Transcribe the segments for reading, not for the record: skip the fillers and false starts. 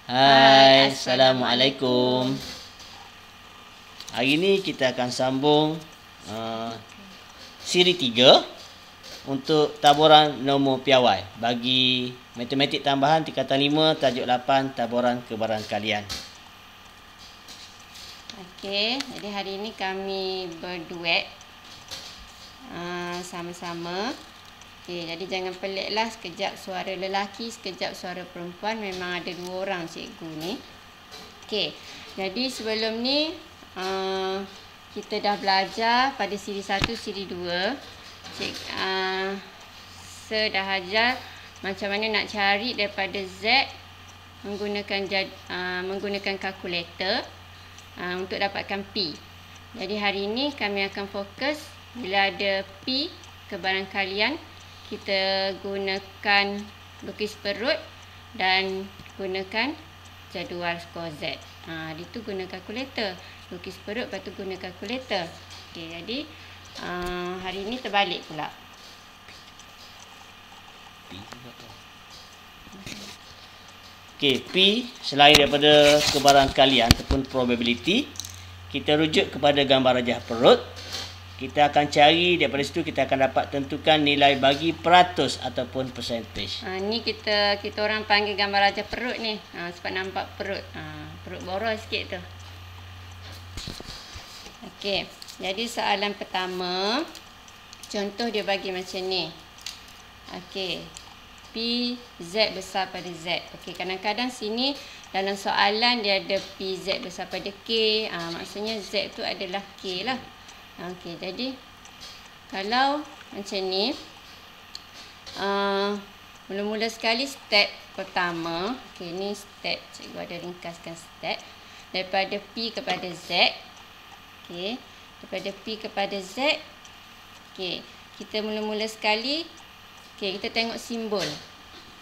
Hai, Assalamualaikum. Hari ini kita akan sambung siri 3 untuk taburan nombor piawai bagi matematik tambahan tingkatan 5 tajuk 8 taburan kebarangkalian. Okey, jadi hari ini kami berduet sama-sama. Okey, jadi jangan peliklah, sekejap suara lelaki, sekejap suara perempuan. Memang ada 2 orang cikgu ni. Okey, jadi sebelum ni kita dah belajar pada siri 1, siri 2. Saya dah ajar macam mana nak cari daripada Z menggunakan kalkulator untuk dapatkan P. Jadi hari ini kami akan fokus bila ada P kebarangkalian, kita gunakan lukis perut dan gunakan jadual skor Z. Itu guna kalkulator. Lukis perut, lepas tu guna kalkulator. Okey, jadi hari ini terbalik pula. Okey, P selain daripada kebarangkalian ataupun probability, kita rujuk kepada gambar rajah perut. Kita akan cari daripada situ, kita akan dapat tentukan nilai bagi peratus ataupun percentage. Ni kita orang panggil gambar rajah perut ni. Sebab nampak perut. Perut boros sikit tu. Okey, jadi soalan pertama, contoh dia bagi macam ni. Okey, P Z besar pada Z. Okey, kadang-kadang sini dalam soalan dia ada P Z besar pada K. Maksudnya Z tu adalah K lah. Okey, jadi kalau macam ni, mula-mula sekali step pertama. Okey, ni step, cikgu ada ringkaskan step. Daripada P kepada Z. Okey, daripada P kepada Z. Okey, kita mula-mula sekali, okey, kita tengok simbol.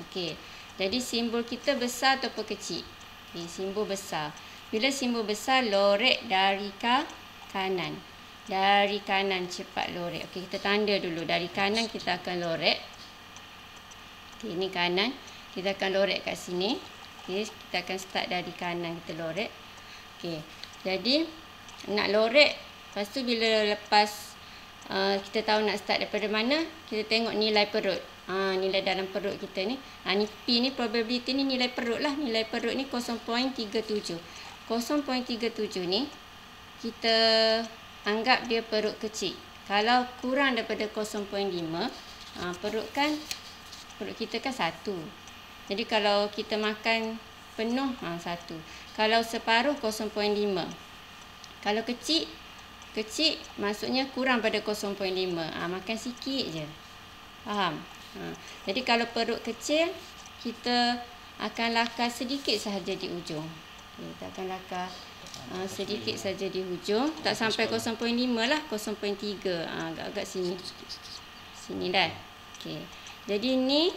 Okey, jadi simbol kita besar ataupun kecil? Okey, simbol besar. Bila simbol besar, lorek dari kanan. Dari kanan cepat lorek. Okey, kita tanda dulu. Dari kanan kita akan lorek. Okey, ini kanan. Kita akan lorek kat sini. Okey, kita akan start dari kanan, kita lorek. Okey, jadi nak lorek, lepas tu bila lepas kita tahu nak start daripada mana, kita tengok nilai perut. Nilai dalam perut kita ni. Ni P ni, probability ni nilai perut lah. Nilai perut ni 0.37. 0.37 ni kita anggap dia perut kecil. Kalau kurang daripada 0.5, perut kita kan 1. Jadi kalau kita makan penuh, 1. Kalau separuh, 0.5. Kalau kecil maksudnya kurang pada 0.5. Makan sikit je. Faham? Jadi kalau perut kecil, kita akan lakar sedikit sahaja di ujung. Kita akan lakar sedikit saja di hujung, tak sampai 0.5 lah, 0.3, agak-agak sini. Sini dah. Okey. Jadi ni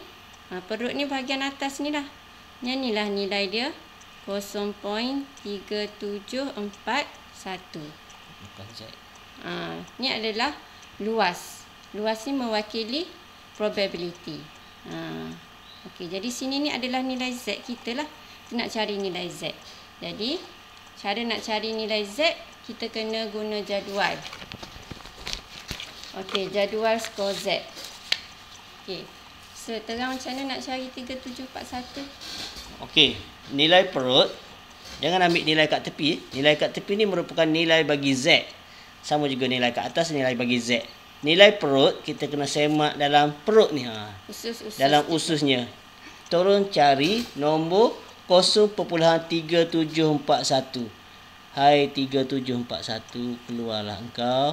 perut ni bahagian atas ni lah. Ni lah nilai dia 0.3741. Ni adalah luas. Luas ni mewakili probability. Okey, jadi sini ni adalah nilai Z kita lah. Kita nak cari nilai Z. Jadi cara nak cari nilai Z, kita kena guna jadual. Okey, jadual skor Z. Okey, terang macam mana nak cari 3741? Okey, nilai perut, jangan ambil nilai kat tepi. Nilai kat tepi ni merupakan nilai bagi Z. Sama juga nilai kat atas, nilai bagi Z. Nilai perut, kita kena semak dalam perut ni. Usus dalam ususnya. Turun cari nombor 0.3741. Hai 3741, keluarlah engkau.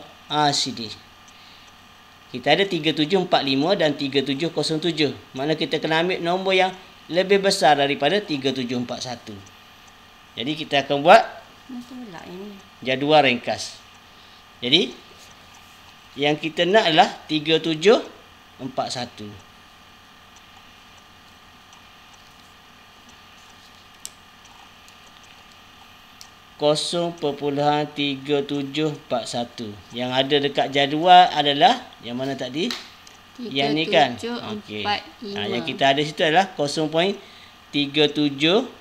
Sini. Kita ada 3745 dan 3707. Mana kita kena ambil nombor yang lebih besar daripada 3741. Jadi kita akan buat jadual ringkas. Jadi yang kita nak adalah 3741. 0.3741. Yang ada dekat jadual adalah yang mana tadi? Yang ni kan? Okey. Yang kita ada situ adalah 0.3741.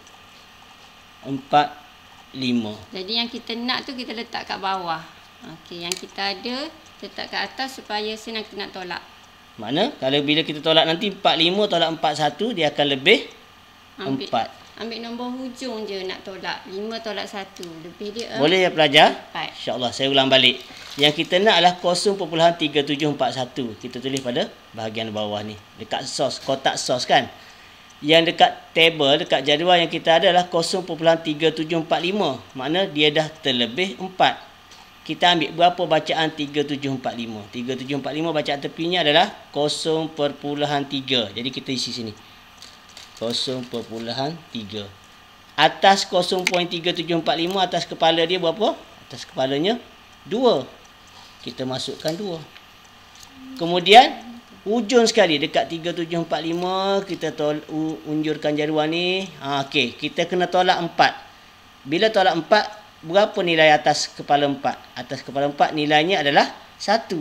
0.45. Jadi yang kita nak tu kita letak kat bawah. Okey, yang kita ada letak kat atas supaya senang kita nak tolak. Mana kalau bila kita tolak nanti 45 tolak 41 dia akan lebih 4. Ambil nombor hujung je nak tolak. 5 tolak 1. Lebih dia Boleh ya pelajar? 4. InsyaAllah saya ulang balik. Yang kita nak adalah 0.3741. Kita tulis pada bahagian bawah ni. Dekat sos, kotak sos kan. Yang dekat table, dekat jadual yang kita ada adalah 0.3745. Makna dia dah terlebih 4. Kita ambil berapa bacaan 3745. 3745 bacaan tepinya adalah 0.3. Jadi kita isi sini. 0.3. Atas 0.3745 atas kepala dia berapa? Atas kepalanya 2. Kita masukkan 2. Kemudian hujung sekali dekat 3745 kita unjurkan jadual ni. Okey, kita kena tolak 4. Bila tolak 4, berapa nilai atas kepala 4? Atas kepala 4 nilainya adalah 1.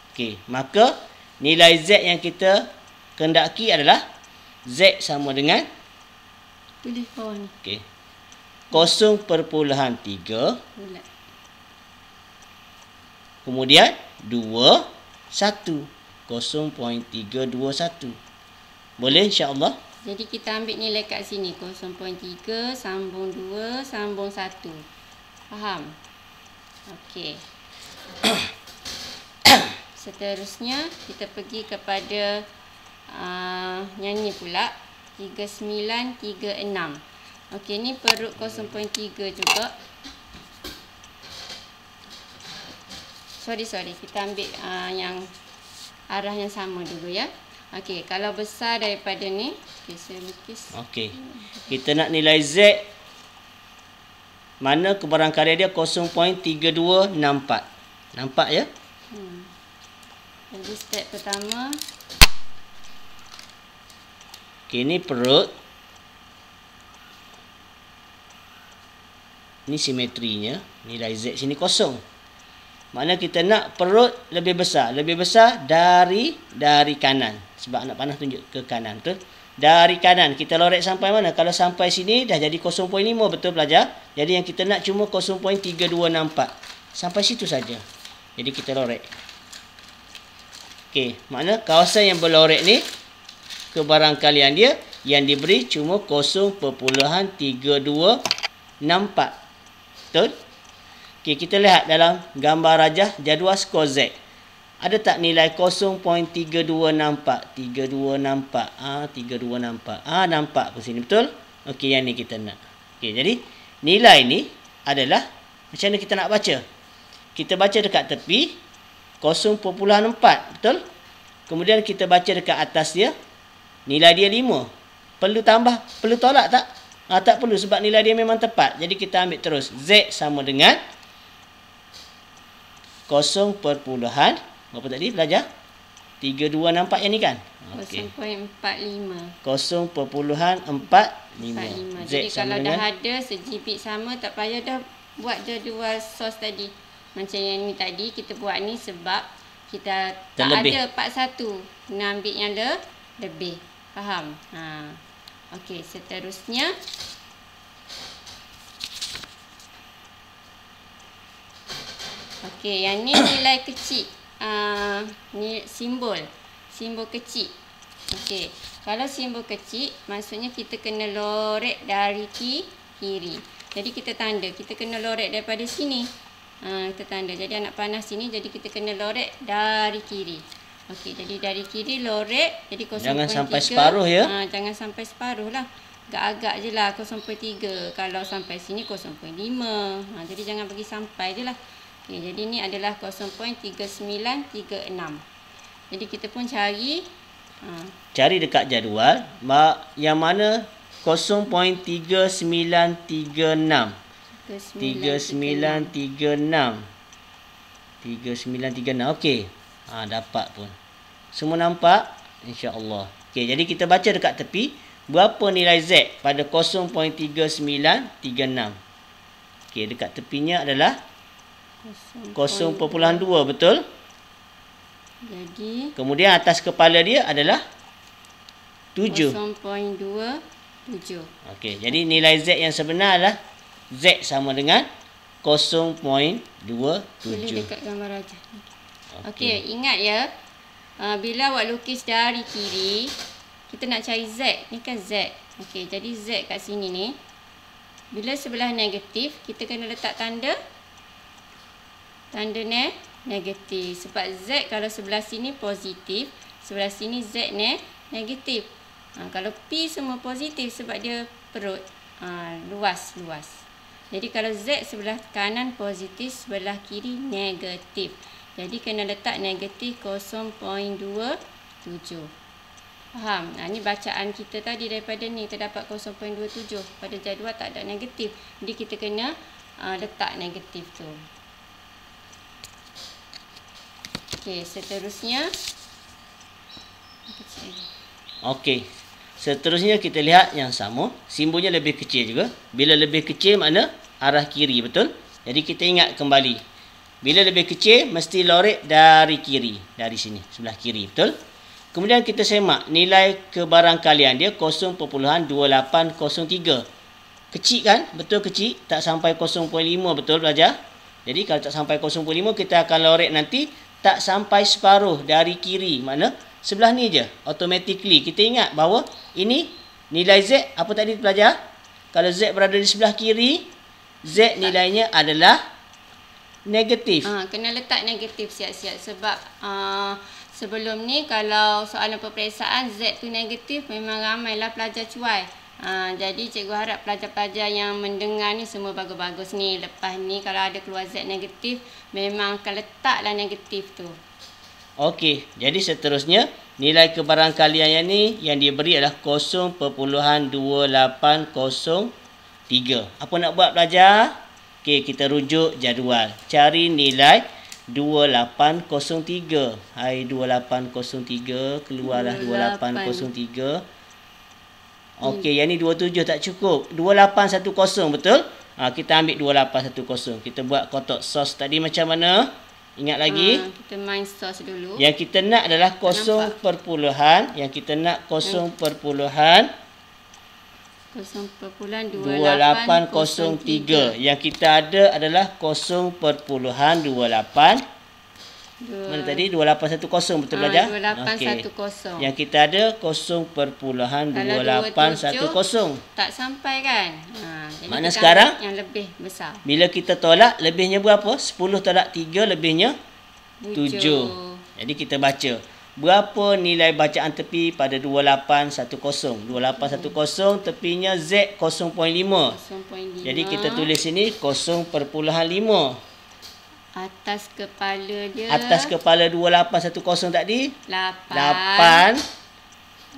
Okey, maka nilai Z yang kita kendaki adalah Z sama dengan Tulis bawah ni. okey 0.3 Bulat. kemudian 2 1 0.321. Boleh insya-Allah? Jadi kita ambil nilai kat sini 0.3 sambung 2 sambung 1. Faham? Okey. Seterusnya kita pergi kepada yang ni pula 3936. Okey, ni perut 0.3 juga. Sorry, kita ambil yang arah yang sama dulu ya. Okey, kalau besar daripada ni, okey saya lukis. Okey. Kita nak nilai Z mana kebarangkalian dia 0.3264. Nampak ya? Jadi step pertama. Okey, ni perut. Ni simetrinya. Nilai Z sini kosong. Makna kita nak perut lebih besar. Lebih besar dari kanan. Sebab anak panah tunjuk ke kanan. Betul? Dari kanan. Kita lorek sampai mana? Kalau sampai sini dah jadi 0.5. Betul pelajar? Jadi yang kita nak cuma 0.3264. Sampai situ saja. Jadi kita lorek. Okey. Makna kawasan yang berlorek ni kebarangkalian dia yang diberi cuma 0.3264. Betul? Okey, kita lihat dalam gambar rajah jadual skor Z. Ada tak nilai 0.3264? 32 nampak. 32 nampak. Nampak ke sini, betul? Okey, yang ni kita nak. Okey, jadi nilai ni adalah macam mana kita nak baca? Kita baca dekat tepi 0.4, betul? Kemudian kita baca dekat atas dia nilai dia 5. Perlu tambah, perlu tolak tak? Tak perlu sebab nilai dia memang tepat. Jadi kita ambil terus. Z sama dengan 0. Berapa tadi pelajar? 32 nampak yang ni kan? Okay. 0.45. 0.45. Jadi kalau dah ada sejibit sama, tak payah dah buat jadual sos tadi. Macam yang ni tadi kita buat ni sebab kita terlebih. Tak ada part 1. Nak ambil yang lebih. Faham? Okey, seterusnya okey, yang ni nilai kecil. Ni simbol kecil. Okey, kalau simbol kecil maksudnya kita kena lorek dari kiri. Jadi kita tanda, kita kena lorek daripada sini. Kita tanda. Jadi anak panah sini, jadi kita kena lorek dari kiri. Okey, jadi dari kiri lorek, jadi 0.3. Jangan sampai separuh ya. Jangan sampai separuh lah. Agak-agak je lah 0.3. Kalau sampai sini 0.5. Jadi jangan pergi sampai je lah. Okay, jadi ni adalah 0.3936. Jadi kita pun cari. Cari dekat jadual. Yang mana 0.3936. 3936. Okey. Dapat pun. Semua nampak? InsyaAllah. Okey, jadi kita baca dekat tepi. Berapa nilai Z pada 0.3936? Okey, dekat tepinya adalah 0.2, betul? Jadi kemudian atas kepala dia adalah 7. 0.2 Okey, jadi nilai Z yang sebenar adalah Z sama dengan 0.27. Boleh dekat gambar aja. Okey, ingat ya. Bila awak lukis dari kiri, kita nak cari Z. Ni kan Z. Okey, jadi Z kat sini ni. Bila sebelah negatif, kita kena letak tanda negatif. Sebab Z kalau sebelah sini positif, sebelah sini Z negatif. Kalau P semua positif sebab dia perut luas. Jadi kalau Z sebelah kanan positif, sebelah kiri negatif. Jadi kena letak negatif 0.27. Faham? Ni bacaan kita tadi daripada ni terdapat 0.27. Pada jadual tak ada negatif. Jadi kita kena letak negatif tu. Okey, seterusnya. Okey. Seterusnya kita lihat yang sama. Simbolnya lebih kecil juga. Bila lebih kecil makna arah kiri, betul? Jadi kita ingat kembali. Bila lebih kecil mesti lorek dari kiri. Dari sini, sebelah kiri, betul? Kemudian kita semak nilai kebarangkalian dia 0.2803. Kecil kan? Betul kecil? Tak sampai 0.5, betul belajar? Jadi kalau tak sampai 0.5 kita akan lorek nanti tak sampai separuh dari kiri. Mana? Sebelah ni je. Automatically. Kita ingat bahawa ini nilai Z apa tadi belajar? Kalau Z berada di sebelah kiri, Z nilainya adalah negatif. Kena letak negatif siap-siap sebab sebelum ni kalau soalan peperiksaan Z tu negatif, memang ramailah pelajar cuai. Jadi cikgu harap pelajar-pelajar yang mendengar ni semua bagus-bagus ni. Lepas ni kalau ada keluar Z negatif, memang akan letaklah negatif tu. Okey, jadi seterusnya nilai kebarangkalian yang ni yang dia beri adalah 0.2803. Apa nak buat belajar? Okey, kita rujuk jadual. Cari nilai 2803. Hai 2803, keluarlah 2803. Okey, yang ni 27 tak cukup. 2810 betul? Kita ambil 2810. Kita buat kotak sos tadi macam mana? Ingat lagi? Kita main sos dulu. Yang kita nak adalah 0 perpuluhan. Yang kita nak 0.2803. Yang kita ada adalah 0.28. Mana tadi? 2810 betul belajar? 2810. Yang kita ada 0.2810. Tak sampai kan? Jadi mana sekarang? Yang lebih besar. Bila kita tolak, lebihnya berapa? 10 tolak 3, lebihnya 7. Jadi kita baca. Berapa nilai bacaan tepi pada 2810? 2810 tepinya Z 0.5. Jadi kita tulis sini 0.5. Atas kepala dia. Atas kepala 2810 tadi 8.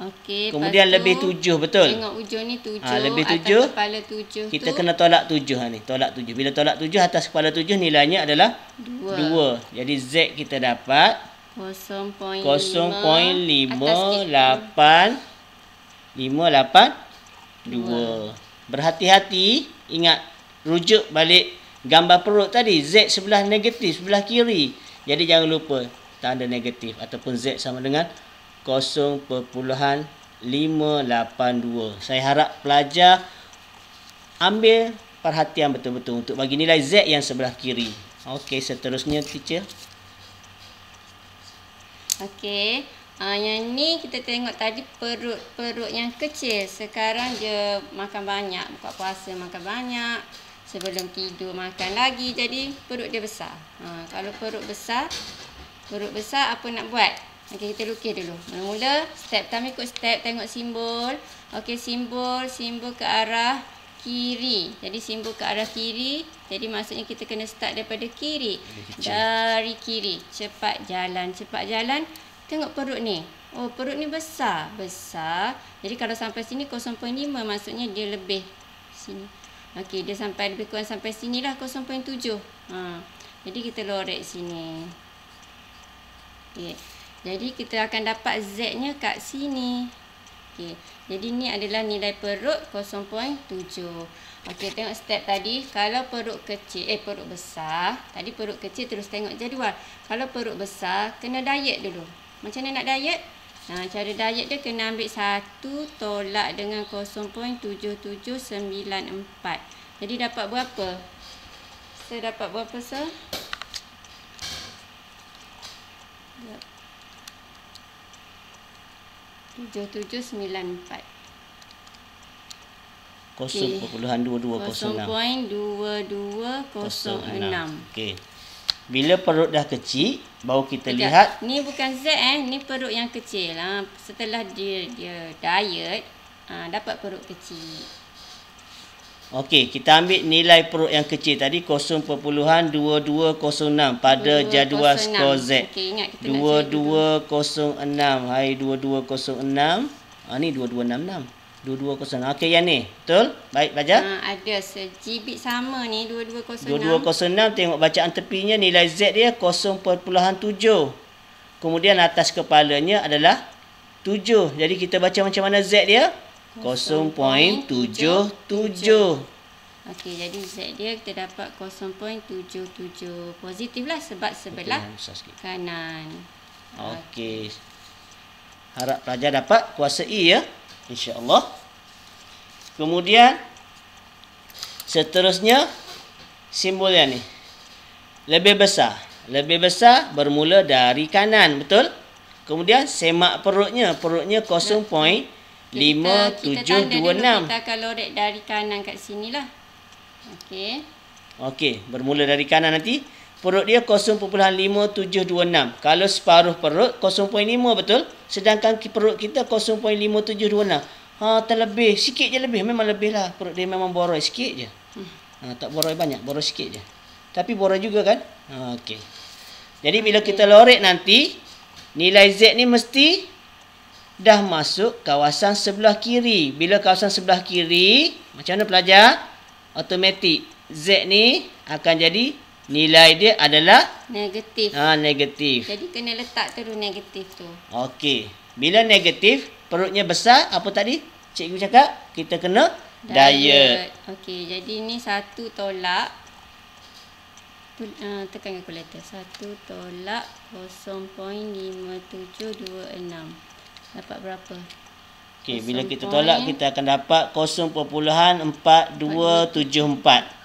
Okey. Kemudian lebih 7, betul? Tengok ujung ni 7. Lebih 7. Atas kepala 7 kita kena tolak 7 ni. Tolak 7. Bila tolak 7 atas kepala 7 nilainya adalah 2. Jadi Z kita dapat 0.5852. Berhati-hati. Ingat. Rujuk balik gambar perut tadi. Z sebelah negatif, sebelah kiri. Jadi jangan lupa tanda negatif ataupun Z sama dengan 0.582. Saya harap pelajar ambil perhatian betul-betul untuk bagi nilai Z yang sebelah kiri. Okey, seterusnya teacher. Okey. Yang ni kita tengok tadi perut yang kecil. Sekarang dia makan banyak. Buka puasa makan banyak. Sebelum tidur makan lagi. Jadi perut dia besar. Kalau perut besar apa nak buat? Okey, kita lukis dulu. Mula-mula step pertama ikut step, tengok simbol. Okey, simbol ke arah kiri. Jadi simbol ke arah kiri. Jadi maksudnya kita kena start daripada kiri. Dari kiri. Cepat jalan. Tengok perut ni. Oh, perut ni besar. Jadi kalau sampai sini 0.5 maksudnya dia lebih sini. Okey, dia sampai lebih kurang sampai sinilah 0.7. Jadi kita lorek sini. Okey. Jadi kita akan dapat Z-nya kat sini. Okey. Jadi ni adalah nilai perut 0.7. Okey, tengok step tadi. Kalau perut kecil, perut besar. Tadi perut kecil terus tengok jadual. Kalau perut besar, kena diet dulu. Macam mana nak diet? Cara diet dia kena ambil 1 tolak dengan 0.7794. Jadi dapat berapa? Saya dapat berapa, sir? 7794. 0.2206. 0.2206. Okey. Bila perut dah kecil, baru kita Sekejap. lihat. Ni bukan Z ni perut yang kecil. Setelah dia diet, dapat perut kecil. Okey, kita ambil nilai perut yang kecil tadi 0.2206 pada jadual skor Z. Okey, ingat kita 2206. Hai 2206. Ni 2266. 2206. Okey, yang ni. Betul? Baik, belajar. Ada sejibit sama ni 2206. 2206 tengok bacaan tepinya nilai Z dia 0.7. Kemudian atas kepalanya adalah 7. Jadi kita baca macam mana Z dia? 0.77. Okey, jadi Z dia kita dapat 0.77. Positif lah sebab sebelah kanan. Okey. Harap pelajar dapat kuasai ya. InsyaAllah. Kemudian seterusnya simbol yang ni. Lebih besar. Lebih besar bermula dari kanan, betul? Kemudian semak perutnya. Perutnya 0.5726. Kita akan lorek dari kanan kat sini lah. Okey. Okey, bermula dari kanan nanti. Perut dia 0.5726. Kalau separuh perut 0.5, betul? Sedangkan perut kita 0.5726. Terlebih. Sikit je lebih. Memang lebih lah. Perut dia memang boroi sikit je. Tak boroi banyak. Boroi sikit je. Tapi boroi juga kan? Okey. Jadi bila kita lorek nanti, nilai Z ni mesti dah masuk kawasan sebelah kiri. Bila kawasan sebelah kiri, macam mana pelajar? Automatik. Z ni akan jadi nilai dia adalah negatif. Negatif. Jadi kena letak terus negatif tu. Okey. Bila negatif, perutnya besar, apa tadi? Cikgu cakap, kita kena diet. Okey, jadi ni 1 tolak. Tekan kalkulator. 1 tolak 0.5726. Dapat berapa? Okey, bila kita tolak, kita akan dapat 0.4274.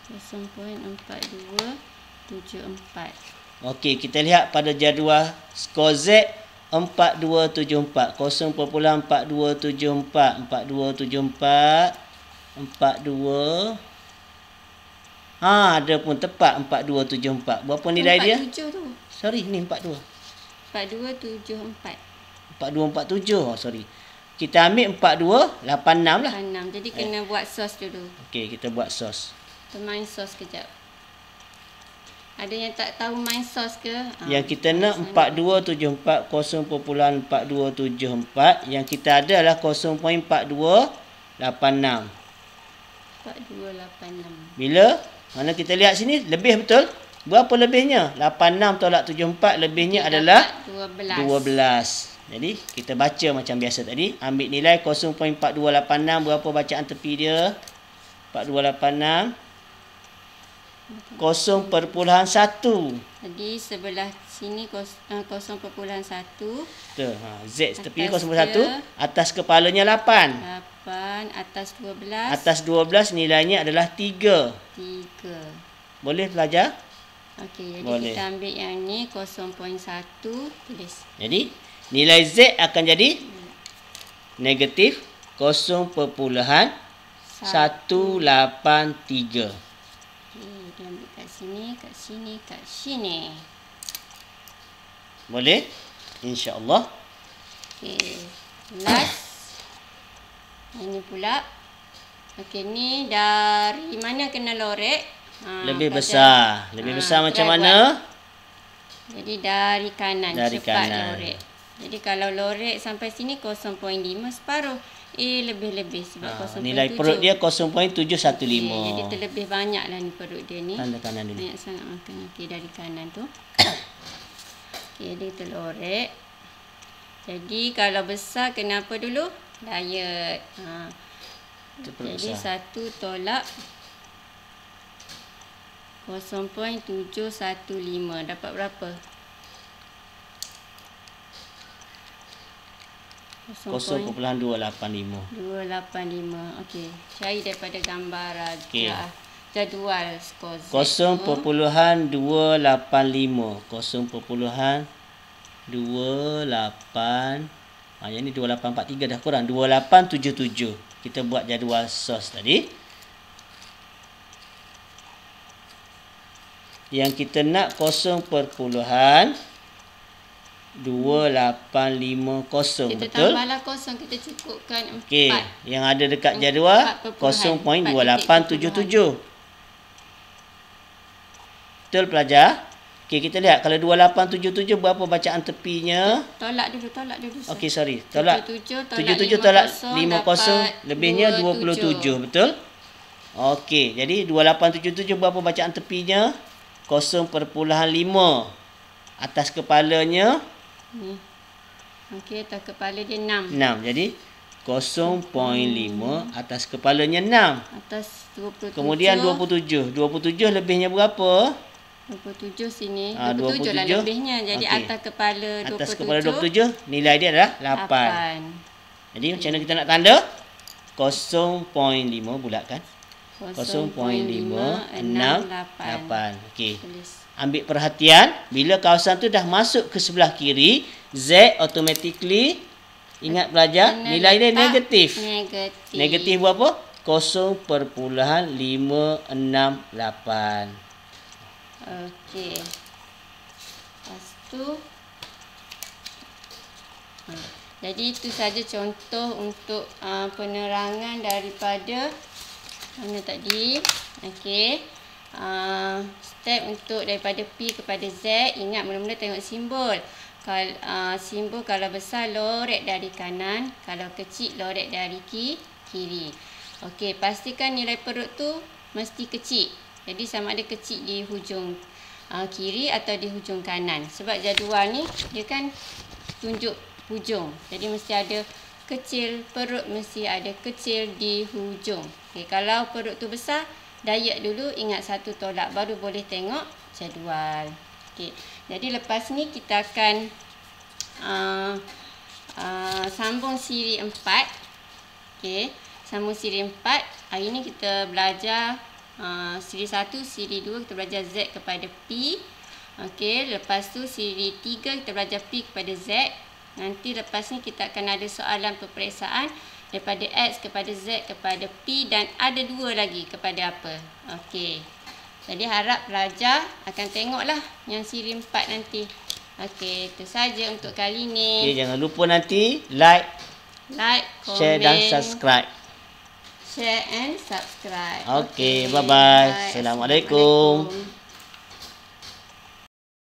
0.4274. Okey, kita lihat pada jadual skor Z 4274. 0.4274. 4274. 42. Ada pun tepat 4274. Berapa nilai dia? 47 tu. Sorry, ni 42. 4274. 4247. Sorry. Kita ambil 4286 lah. 86. Jadi kena buat sos dulu. Okey, kita buat sos. Kita main sos kejap. Ada yang tak tahu main sos ke? Yang kita nak 4274, 0.4274. Yang kita ada adalah 0.4286. 4286. Bila? Mana kita lihat sini, lebih betul? Berapa lebihnya? 86 tolak 74, lebihnya adalah 12. Jadi, kita baca macam biasa tadi. Ambil nilai 0.4286. Berapa bacaan tepi dia? 4286. 0.1. Jadi, sebelah sini 0.1. Betul. Z tepi 0.1. Atas kepalanya 8. 8. Atas 12. Atas 12 nilainya adalah 3. 3. Boleh belajar? Okey, jadi boleh. Kita ambil yang ni 0.1. Tulis. Jadi, nilai Z akan jadi negatif 0.183. Dia ambil kat sini, kat sini, kat sini. Boleh? InsyaAllah. Okey. Last. Ini pula. Okey, ni dari mana kena lorek? Lebih besar. Lebih besar macam mana? Jadi dari kanan. Dari cepat kanan. lorek. Jadi kalau lorek sampai sini 0.5 separuh. Lebih-lebih sebab 0.7. Nilai perut dia 0.715. Jadi terlebih banyak lah ni perut dia ni. Tanda kanan dulu. Banyak sangat makan. Okey, dari kanan tu. Okey, dia kita lorek. Jadi kalau besar kenapa dulu? Diet. Jadi 1 tolak 0.715. Dapat berapa? 0.285. 285. Okey. Cari daripada gambar jadual skor Z. 0.285. 0.28. Yang ni 2843 dah kurang. 2877. Kita buat jadual sos tadi. Yang kita nak 0.2850. Kita betul? tambahlah kosong, kita cukupkan 4. Okey, yang ada dekat jadual 0.2877. Betul pelajar? Okey, kita lihat kalau 2877 berapa bacaan tepinya? Tolak dulu. Okey, sorry. Tolak 77 tolak 50, lebihnya 27, betul? Okey, jadi 2877 berapa bacaan tepinya? 0.5. Atas kepalanya ni. Okey, atas kepala dia 6. 6. Jadi 0.5 atas kepalanya 6. Atas 27. Kemudian 27. 27 lebihnya berapa? 27 sini. 27 lah lebihnya. Jadi okey. Atas kepala 27. Atas kepala 27 nilai dia adalah 8. Jadi macam mana kita nak tanda? 0.5 bulatkan. 0.568. Okey. Ambil perhatian, bila kawasan tu dah masuk ke sebelah kiri, Z automatically, ingat pelajar, nilai dia negatif. Negatif berapa? 0.568. Okey. Lepas tu jadi itu saja contoh untuk penerangan daripada mana tadi. Okey. Step untuk daripada P kepada Z. Ingat mula-mula tengok simbol. Simbol kalau besar lorek dari kanan, kalau kecil lorek dari kiri. Okey, pastikan nilai perut tu mesti kecil. Jadi sama ada kecil di hujung kiri atau di hujung kanan. Sebab jadual ni dia kan tunjuk hujung. Jadi mesti ada kecil, perut mesti ada kecil di hujung. Okey, kalau perut tu besar, dayak dulu, ingat satu tolak baru boleh tengok jadual. Okey. Jadi lepas ni kita akan sambung siri 4. Okey, sambung siri 4. Hari ni kita belajar siri 1, siri 2 kita belajar Z kepada P. Okey, lepas tu siri 3 kita belajar P kepada Z. Nanti lepas ni kita akan ada soalan peperiksaan daripada X kepada Z kepada P dan ada 2 lagi kepada apa. Okey. Jadi harap pelajar akan tengoklah yang siri 4 nanti. Okey, itu saja untuk kali ni. Okey, jangan lupa nanti like, komen, share dan subscribe. Share and subscribe. Okey, bye-bye. Assalamualaikum.